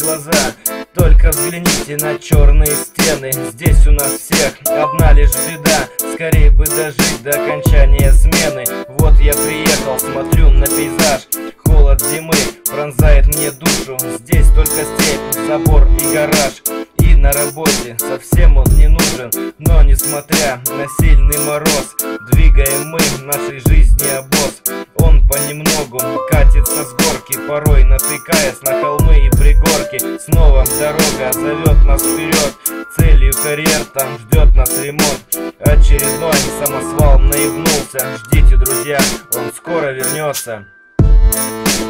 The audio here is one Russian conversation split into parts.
глаза, только взгляните на черные стены. Здесь у нас всех одна лишь беда, скорее бы дожить до окончания смены. Вот я приехал, смотрю на пейзаж, холод зимы пронзает мне душу. Здесь только степь, забор и гараж. И на работе совсем он не нужен, но несмотря на сильный мороз, двигаем мы нашей жизни обоз. Он понемногу катится с горки, порой натыкаясь на холмы и пригорки. Снова дорога зовет нас вперед, целью карьер там ждет нас ремонт. Очередной самосвал наебнулся, ждите, друзья, он скоро вернется.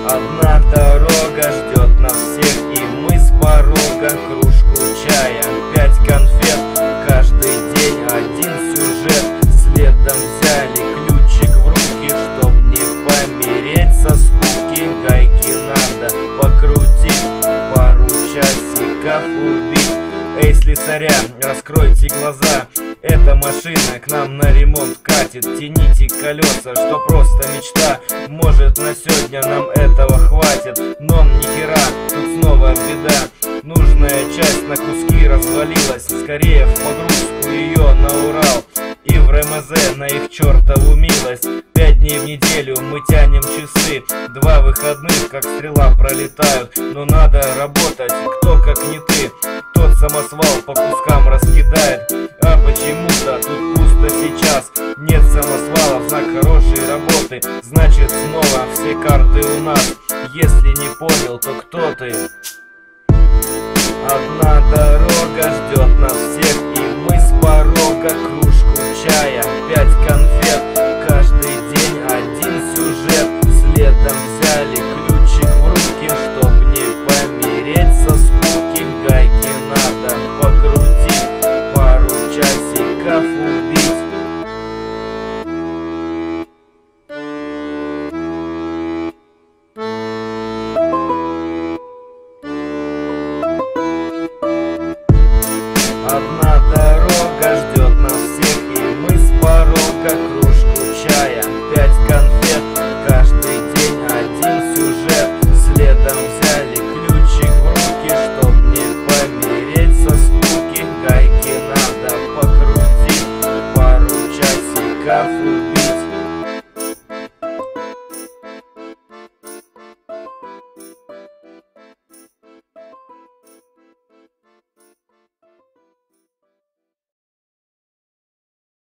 Одна дорога ждет нас всех, и мы с порога кружку чая, 5 конфет, каждый день один сюжет. Следом взяли ключик в руки, чтоб не помереть со скуки. Гайки надо покрутить, пару часиков убить. Эй, слесаря, раскройте глаза, эта машина к нам на ремонт катит. Тяните колеса, что просто мечта, может на сегодня нам этого хватит. Но нихера, тут снова беда, нужная часть на куски развалилась. Скорее в погрузку ее на Урал и в РМЗ на их чертову милость. 5 дней в неделю мы тянем часы, 2 выходных как стрела пролетают. Но надо работать, кто как не ты, тот самосвал по кускам раскидает. А почему-то тут пусто сейчас, нет самосвалов, знак хорошей работы. Значит снова все карты у нас, если не понял, то кто ты? Одна дорога ждет нас всех, и мы с порога кружку чая, 5 конфет, каждый день один сюжет. Следом взяли ключик в руки, чтоб не помереть со скуки. Гайки надо покрутить, пару часиков убить. Одна дорога ждет нас всех, и мы с порога кружку чая, 5 конфет, каждый день один сюжет. Следом взяли ключик в руки, чтоб не помереть со скуки. Гайки надо покрутить, пару часиков убить.